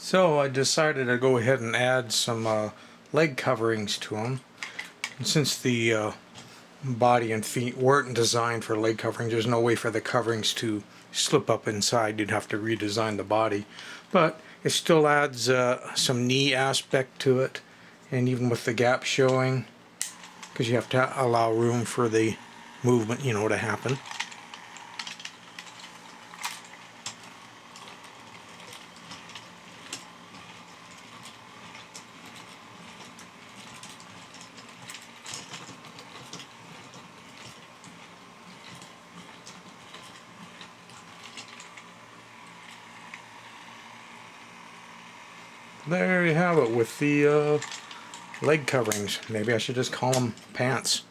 So I decided to go ahead and add some leg coverings to them. And since the body and feet weren't designed for leg coverings, there's no way for the coverings to slip up inside. You'd have to redesign the body. But it still adds some knee aspect to it, and even with the gap showing, because you have to allow room for the movement, to happen. There you have it with the leg coverings. Maybe I should just call them pants.